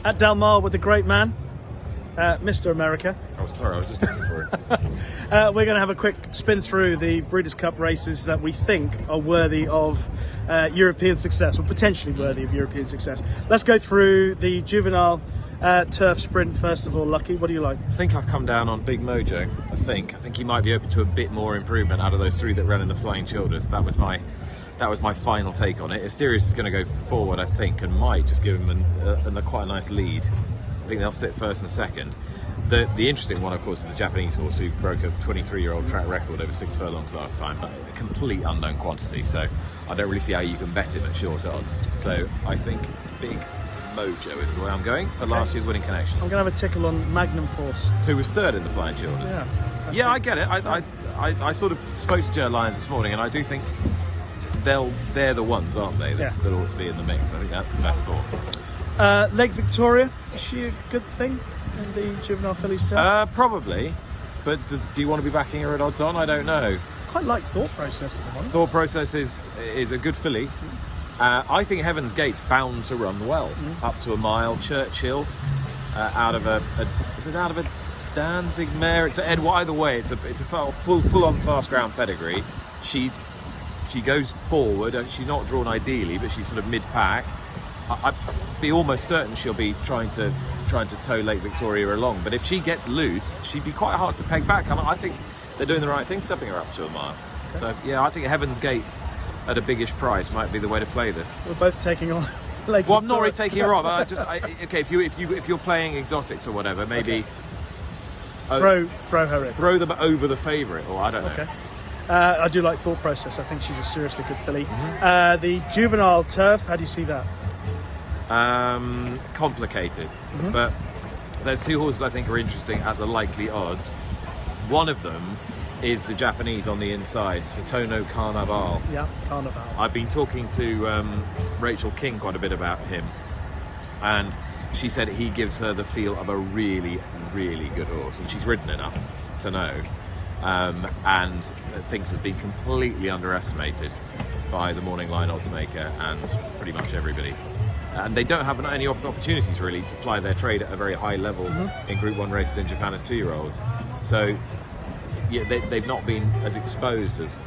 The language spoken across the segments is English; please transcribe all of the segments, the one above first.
at Del Mar with the great man, Mr. America. Oh, sorry, I was just looking for it. We're going to have a quick spin through the Breeders' Cup races that we think are worthy of European success, or potentially worthy of European success. Let's go through the Juvenile turf sprint first of all. Lucky, what do you like? I think I've come down on Big Mojo. I think he might be open to a bit more improvement out of those three that ran in the Flying Childers. That was my final take on it. Asterius is going to go forward, I think, and might just give him quite a nice lead. I think they'll sit first and second. The interesting one, of course, is the Japanese horse who broke a 23-year-old track record over 6 furlongs last time, but a complete unknown quantity, so I don't really see how you can bet him at short odds. So I think Big Mojo is the way I'm going for last year's Winning Connections. I'm going to have a tickle on Magnum Force, who was third in the Flying Childers. Yeah, I get it. I sort of spoke to Joe Lyons this morning, and I do think they're the ones, aren't they, that ought to be in the mix. I think that's the best four. Lake Victoria, is she a good thing in the Juvenile Fillies turf? Probably, but do you want to be backing her at odds on? I don't know. Quite like Thought Process at the moment. Thought Process is a good filly. I think Heaven's Gate's bound to run well, up to a mile. Churchill, out of a Danzig mare. Either way, it's a full-on fast ground pedigree. She goes forward. She's not drawn ideally, but she's sort of mid-pack. I'd be almost certain she'll be trying to tow Lake Victoria along. But if she gets loose, she'd be quite hard to peg back. And I think they're doing the right thing, stepping her up to a mile. Okay. So yeah, I think Heaven's Gate at a biggish price might be the way to play this. We're both taking on Lake Victoria. Well, I'm not really taking her on. Okay, if you're playing exotics or whatever, maybe throw her in. Throw them over the favourite, or I don't know. Okay. I do like Thought Process. I think she's a seriously good filly. The Juvenile turf, how do you see that? Complicated, but there's two horses I think are interesting at the likely odds. One of them is the Japanese on the inside, Satono Carnaval. Yeah, Carnaval. I've been talking to Rachel King quite a bit about him, and she said he gives her the feel of a really, really good horse, and she's ridden enough to know, and thinks has been completely underestimated by the morning line odds maker and pretty much everybody. And they don't have any opportunities really to ply their trade at a very high level in Group 1 races in Japan as 2-year-olds. So yeah, they've not been as exposed as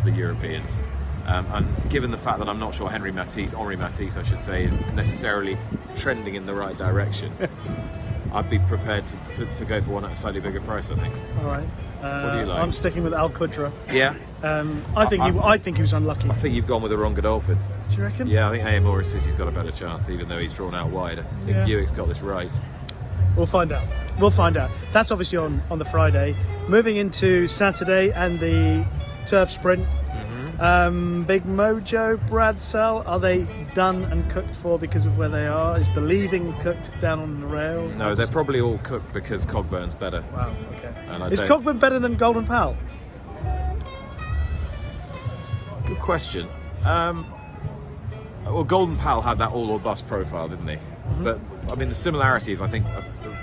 the Europeans. And given the fact that I'm not sure Henri Matisse, I should say, is necessarily trending in the right direction, I'd be prepared to go for one at a slightly bigger price, I think. All right. What do you like? I'm sticking with Al Qudra. Yeah. I think he was unlucky. I think you've gone with the wrong Godolphin. Do you reckon? Yeah, I think A.M. Morris says he's got a better chance, even though he's drawn out wide. I think Buick's got this right. We'll find out. That's obviously on the Friday. Moving into Saturday and the turf sprint. Big Mojo, Bradsell, are they done and cooked for because of where they are? Is Believing cooked down on the rail? No, they're probably all cooked because Cogburn's better. Wow, okay. Is Cogburn better than Golden Pal? Good question. Well, Golden Pal had that all or bust profile, didn't he? But I mean, the similarities, I think,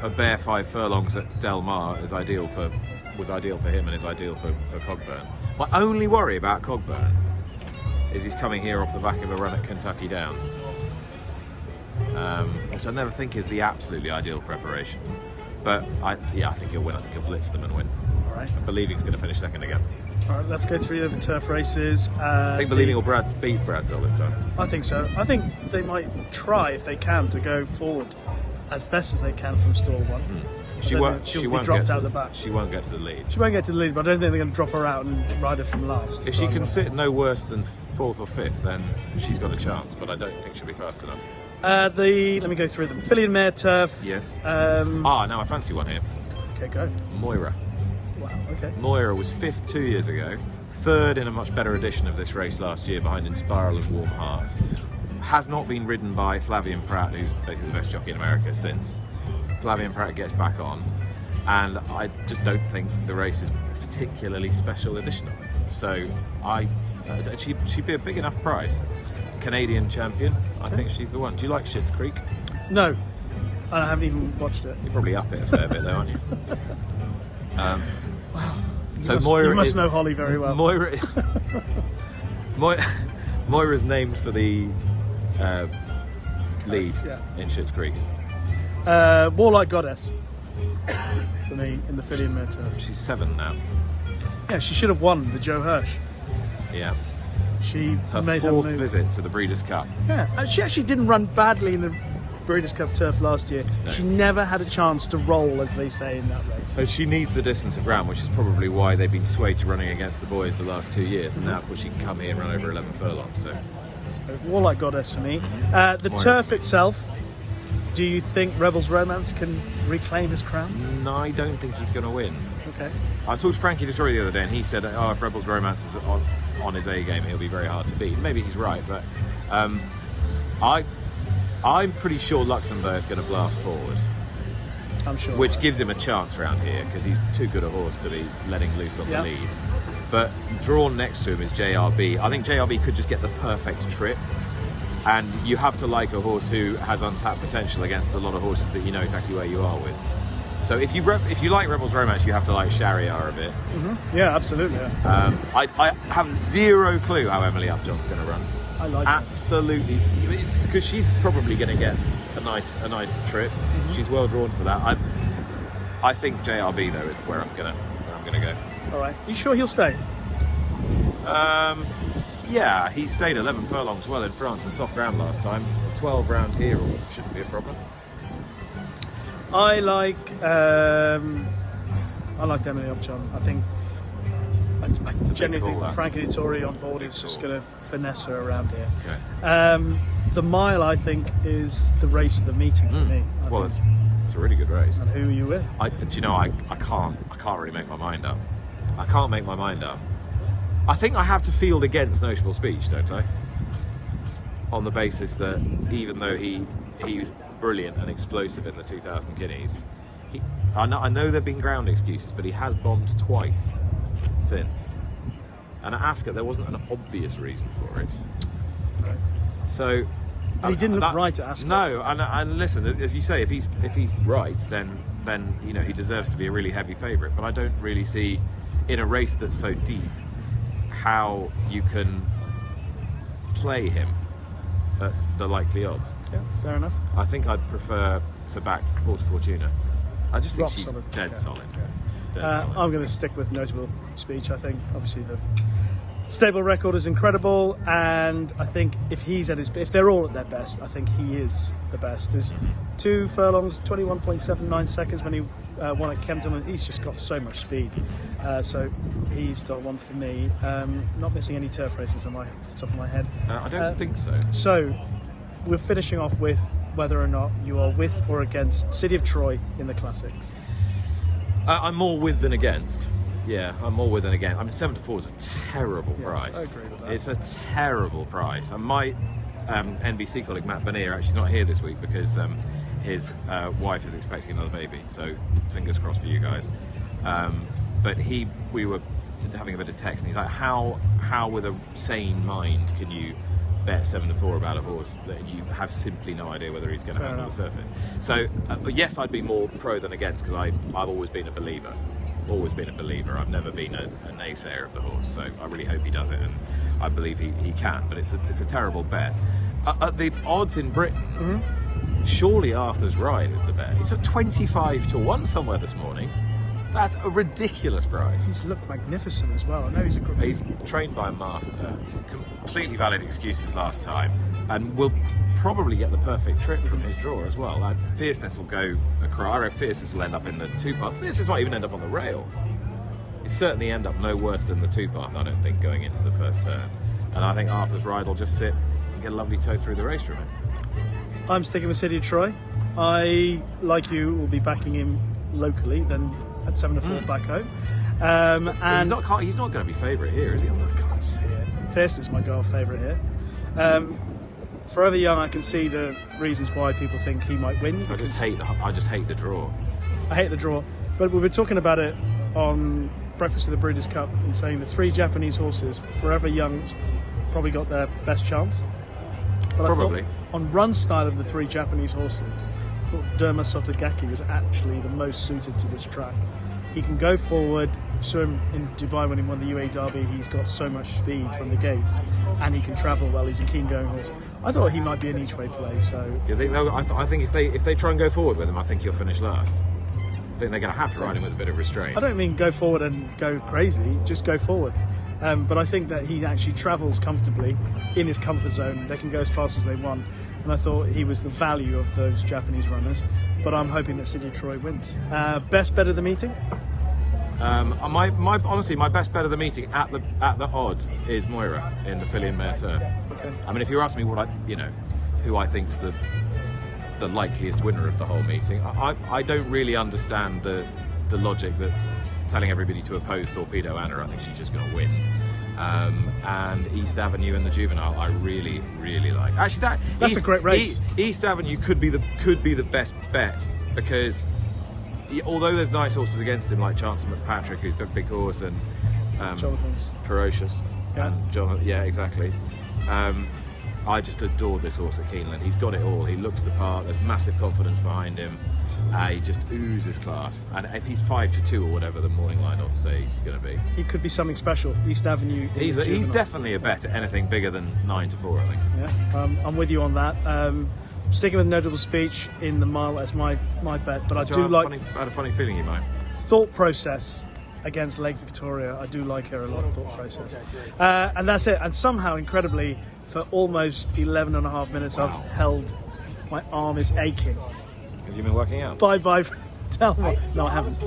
a bare 5 furlongs at Del Mar was ideal for him and is ideal for Cogburn. My only worry about Cogburn is he's coming here off the back of a run at Kentucky Downs, which I never think is the absolutely ideal preparation. But I think he'll win. I think he'll blitz them and win. All right. I believe he's going to finish second again. All right, let's go through the turf races. I think Believing will beat Bradsell this time. I think so. I think they might try, if they can, to go forward as best as they can from stall 1. She won't get to the lead. She won't get to the lead, but I don't think they're going to drop her out and ride her from last. If she can sit no worse than 4th or 5th, then she's got a chance, but I don't think she'll be fast enough. Let me go through them. Filly and Mare turf. Yes. Now I fancy one here. Okay, go. Moira. Wow, okay. Moira was 5th 2 years ago, 3rd in a much better edition of this race last year behind Inspiral and Warm Heart. Has not been ridden by Flavian Pratt, who's basically the best jockey in America since. Flavian Pratt gets back on, and I just don't think the race is particularly special edition of it. So she'd be a big enough price. Canadian champion, I think she's the one. Do you like Schitt's Creek? No, I haven't even watched it. You're probably up it a fair bit though, aren't you? Wow. You must know Holly very well. Moira's named for the lead in Schitt's Creek. Warlike Goddess for me in the Filly and Mare Turf. She's 7 now. Yeah, she should have won the Joe Hirsch. Yeah. She Her made 4th her move. visit to the Breeders' Cup. Yeah, she actually didn't run badly in the Breeders' Cup Turf last year. No. She never had a chance to roll, as they say in that race. So she needs the distance of ground, which is probably why they've been swayed to running against the boys the last 2 years, and now of course she can come here and run over 11 furlongs. So Warlike Goddess for me. The Why turf not? itself, do you think Rebels Romance can reclaim his crown? no, I don't think he's going to win. Okay. I talked to Frankie Dettori the other day, and he said, "Oh, if Rebels Romance is on his A game, he'll be very hard to beat." Maybe he's right, but I'm pretty sure Luxembourg is going to blast forward, I'm sure. which gives him a chance around here because he's too good a horse to be letting loose on Yeah. the lead. But drawn next to him is JRB. I think JRB could just get the perfect trip, and you have to like a horse who has untapped potential against a lot of horses that you know exactly where you are with. So if you like Rebels Romance, you have to like Shariar a bit. Yeah, absolutely. I have zero clue how Emily Upjohn's going to run. I like it. Absolutely, it's because she's probably going to get a nice trip. She's well drawn for that. I think JRB though is where I'm gonna go. All right. You sure he'll stay? Yeah, he stayed 11 furlongs well in France and soft ground last time. 12 round here shouldn't be a problem. I like Emily Upjohn. I think I genuinely call, think that. Frankie Dettori on board Big is just call. going to finesse her around here. Okay. The mile, I think, is the race of the meeting for me. I Well, think. it's a really good race. And who are you with? Do you know, I can't really make my mind up. I can't make my mind up. I think I have to field against Notable Speech, don't I? On the basis that even though he was brilliant and explosive in the 2000 Guineas, I know there have been ground excuses, but he has bombed twice since. And at Ascot, there wasn't an obvious reason for it. Right. So He didn't look right at Ascot. No, and listen, as you say, if he's right, then you know he deserves to be a really heavy favourite. But I don't really see in a race that's so deep how you can play him at the likely odds. Yeah, fair enough. I think I'd prefer to back Porta Fortuna. I just think Rock she's solid. dead Yeah. solid. Yeah. Dead solid. I'm going to stick with Notable Speech. I think obviously the stable record is incredible, and I think if they're all at their best, I think he is the best. There's 2 furlongs, 21.79 seconds when he won at Kempton, and he's just got so much speed. So he's the one for me. Not missing any turf races off the top of my head. I don't think so. So we're finishing off with whether or not you are with or against City of Troy in the Classic. I'm more with than against. Yeah, I'm more with than against. I mean, 7-4 is a terrible Yes, price. I agree with that. It's a terrible price. And my NBC colleague Matt Bernier actually not here this week because his wife is expecting another baby. So fingers crossed for you guys. But we were having a bit of text, and he's like, "How with a sane mind can you bet 7-4 about a horse that you have simply no idea whether he's going to Fair handle enough. the surface?" So yes, I'd be more pro than against because I've always been a believer. Always been a believer. I've never been a naysayer of the horse, so I really hope he does it, and I believe he can. But it's a terrible bet. At the odds in Britain, surely Arthur's Ride is the bet. It's at 25-1 somewhere this morning. That's a ridiculous price. He's looked magnificent as well. I know he's a good. He's trained by a master. Completely valid excuses last time, and will probably get the perfect trip from his draw as well. Fierceness will go across. I reckon Fierceness will end up in the 2-path. Fierceness might even end up on the rail. It certainly end up no worse than the 2-path, I don't think, going into the first turn. And I think Arthur's Ride will just sit and get a lovely tow through the race from it. I'm sticking with City of Troy. I, like you, will be backing him locally, then at 7-4 back home. And He's not going to be favourite here, is he? I can't see it. Fierce is my goal favourite here. Forever Young, I can see the reasons why people think he might win. I just hate the draw. I hate the draw, but we were talking about it on Breakfast of the Breeders' Cup and saying the 3 Japanese horses, Forever Young's probably got their best chance. But Probably. I thought on run style of the 3 Japanese horses, I thought Derma Sotogaki was actually the most suited to this track. He can go forward, saw him in Dubai when he won the UAE Derby. He's got so much speed from the gates, and he can travel well. He's a keen going horse. I thought he might be an each way play. So do you think I think if they try and go forward with him, I think he'll finish last. I think they're going to have to ride him with a bit of restraint. I don't mean go forward and go crazy, just go forward. But I think that he actually travels comfortably in his comfort zone. They can go as fast as they want. And I thought he was the value of those Japanese runners. But I'm hoping that Sidney Troy wins. Best bet of the meeting? Honestly, my best bet of the meeting at the odds is Moira in the Filly and Mare Turf. Okay. I mean, if you ask me who I think's the likeliest winner of the whole meeting, I don't really understand the logic that's telling everybody to oppose Torpedo Anna. I think she's just going to win. And East Avenue and the Juvenile, I really, really like. Actually, that's a great race. East Avenue could be the best bet, because although there's nice horses against him like Chancellor McPatrick, who's a big horse, and Ferocious, and John, yeah, exactly. I just adore this horse at Keeneland. He's got it all. He looks the part. There's massive confidence behind him. He just oozes class. And if he's 5-2 or whatever the morning line odds say he's going to be, he could be something special. East Avenue. He's definitely a bet at anything bigger than 9-4, I think. Yeah, I'm with you on that. Sticking with Notable Speech in the mile as my bet, but I had a funny feeling you might. Thought Process against Lake Victoria. I do like her a lot. Thought Process, and that's it. And somehow, incredibly, for almost 11 and a half minutes, I've held. My arm is aching. Have you been working out? Bye. Tell me. No, I haven't.